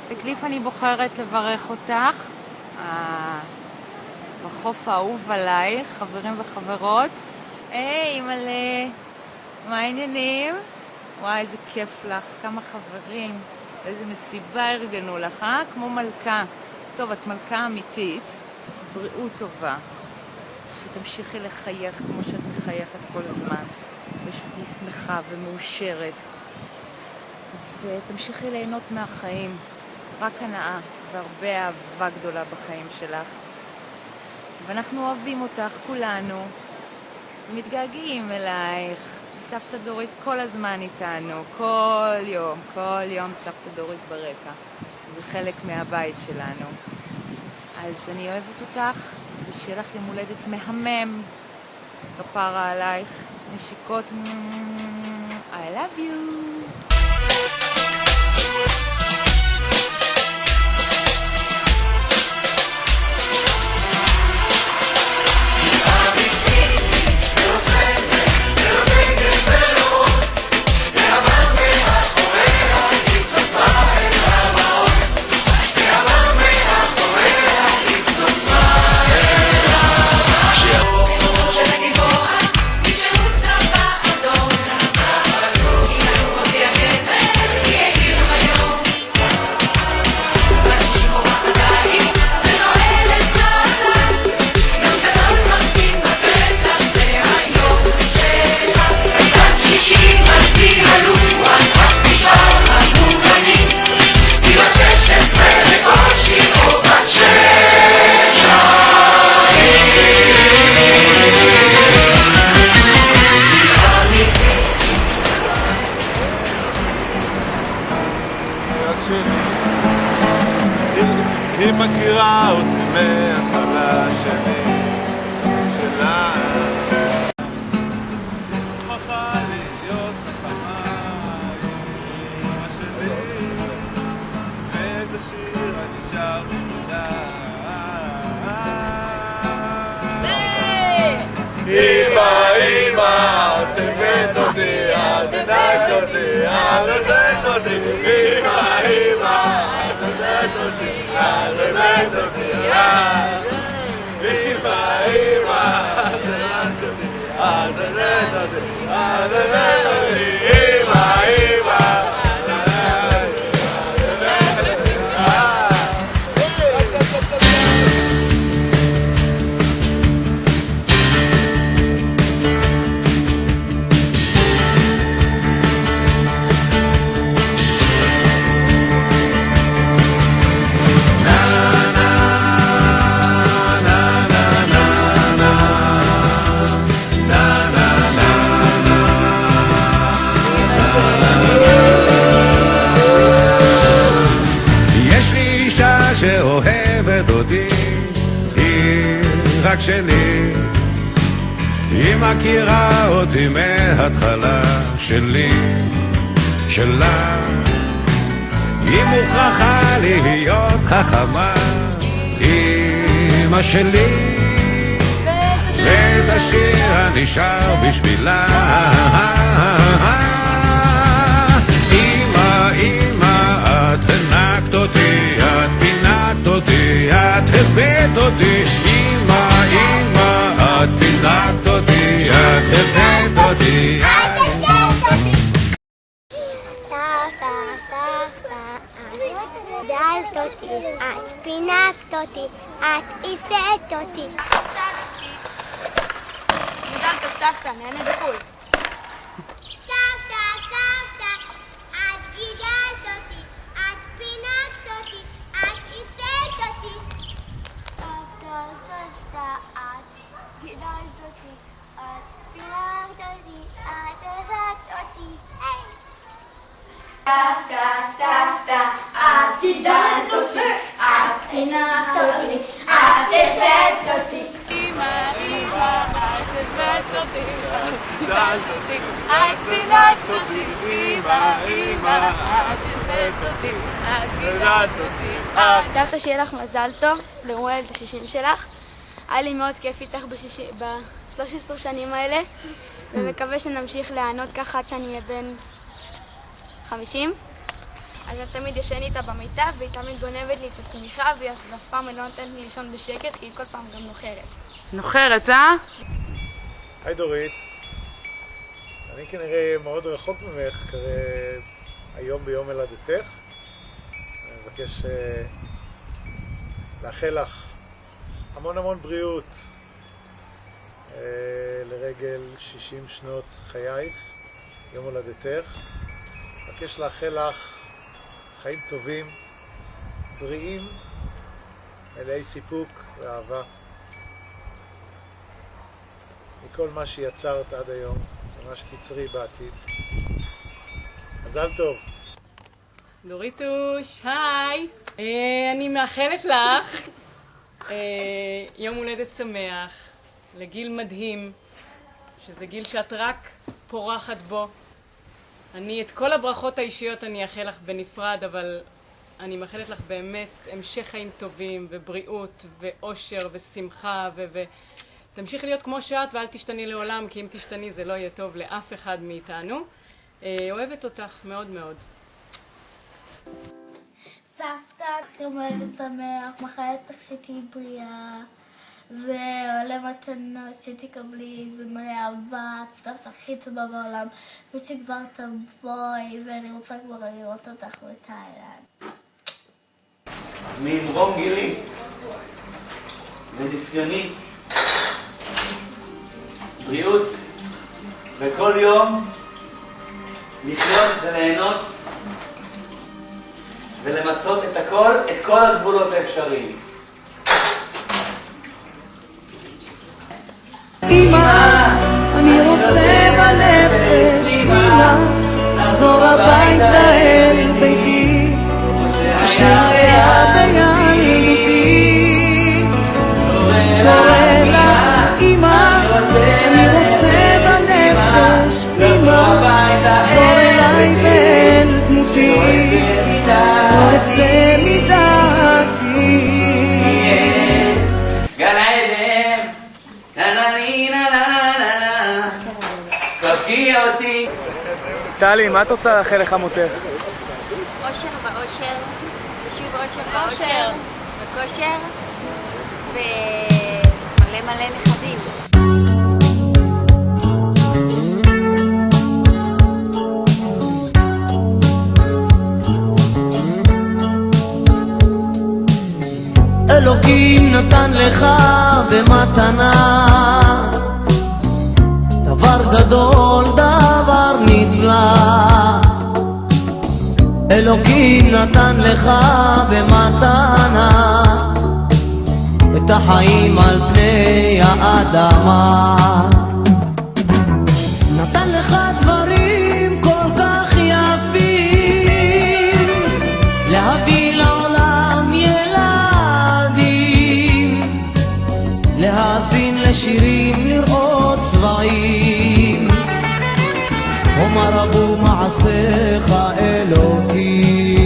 תסתכלי איפה אני בוחרת לברך אותך. בחוף האהוב עלייך, חברים וחברות. היי, מלא. מה העניינים? וואי, איזה כיף לך, כמה חברים. איזה מסיבה ארגנו לך, כמו מלכה. טוב, את מלכה אמיתית, בריאות טובה. שתמשיכי לחייך כמו שאת מחייכת כל הזמן. ושתהי שמחה ומאושרת. ותמשיכי ליהנות מהחיים. רק הנאה והרבה אהבה גדולה בחיים שלך. ואנחנו אוהבים אותך, כולנו. מתגעגעים אלייך. סבתא דורית כל הזמן איתנו, כל יום סבתא דורית ברקע. זה חלק מהבית שלנו. אז אני אוהבת אותך, ושיהיה לך יום הולדת מהמם. כפרה עלייך, נשיקות. I love you. היא מכירה אותי מההתחלה שלי, שלה. היא מוכרחה להיות חכמה, אמא שלי, ואת השיר הנשאר בשבילה. אמא, את הבאת אותי, את ענקת אותי, את הבאת אותי. אמא, את הבאת אותי, את הבאת אותי. אמא, את הבאת אותי, את הבאת אותי, את הבאת אותי. אמא. שאוהבת אותי, היא רק שלי, היא מכירה אותי מההתחלה שלי, שלה. היא מוכרחה להיות חכמה, אמא שלי, ואת השיר הנשאר בשבילה. את הנקת אותי, את פינקת אותי, את הבאת אותי. אמא, את פינקת אותי, את הבאת אותי. גדלת אותי, את פינקת אותי, את עשית אותי. מזל טוב סבתא, נהנה בחו"ל. סבתא, את גידלת אותי, את חינכת אותי, את הבאת אותי. אמא, את הבאת אותי, את גידלת אותי, את חינכת אותי. אמא, את הבאת אותי, את גידלת אותי. סבתא, שיהיה לך מזל טוב ליום הולדת ה-60 שלך. היה לי מאוד כיף איתך ב-13 שנים האלה, ומקווה שנמשיך ליהנות ככה עד שאני אהיה בן 50. אז אני תמיד ישן איתה במיטה, והיא תמיד גונבת לי את השמיכה, ואף פעם לא נותנת לי לישון בשקט, כי היא כל פעם גם נוחרת. נוחרת, אה? היי דורית, אני כנראה מאוד רחוק ממך, כנראה היום ביום הולדתך. אני מבקש לאחל לך המון המון בריאות לרגל 60 שנות חייך, יום הולדתך. מבקש לאחל לך חיים טובים, בריאים, מלאי סיפוק ואהבה. מכל מה שיצרת עד היום, ומה שתצרי בעתיד. מזל טוב. דוריטוש, היי. אני מאחלת לך יום הולדת שמח, לגיל מדהים, שזה גיל שאת רק פורחת בו. את כל הברכות האישיות אני אאחל לך בנפרד, אבל אני מאחלת לך באמת המשך חיים טובים ובריאות ואושר ושמחה תמשיכי להיות כמו שאת ואל תשתני לעולם, כי אם תשתני זה לא יהיה טוב לאף אחד מאיתנו. אוהבת אותך מאוד מאוד. סבתא, יום הולדת שמח, מאחלת לך שתהיי בריאה ומלא מתנות שתקבלי ומלא אהבה, סבתא הכי טובה בעולם, ושכבר תבואי ואני רוצה כבר לראות אותך בתאילנד. ממרום גילי וניסיוני, בריאות, וכל יום לחיות וליהנות ולמצות את כל הגבולות האפשריים. אמא, אני רוצה בנפש אמא, לחזור הביתה אל ביתי אשר היה בילדותי. קורא לה אמא, אני רוצה בנפש אמא, לחזור אליי ואל דמותי, שלא אצא מדעתי. גן העדן, תפגיע אותי. טלי, מה את רוצה לאחל לחמותך? אושר ואושר, ושוב אושר ואושר, וכושר, ומלא מלא נכדים. אלוקים נתן לך במתנה דבר גדול, דבר נפלא. אלוקים נתן לך במתנה את החיים על פני האדמה. נתן לך דברים כל כך יפים, להביא לעולם ילדים, להאזין לשירים, לראות צבעים. ומה רבו מעשיך אלוקים.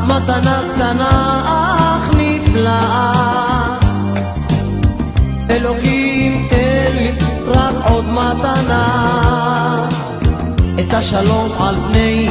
מתנה קטנה אך נפלאה. אלוקים תן לי רק עוד מתנה, את השלום על פני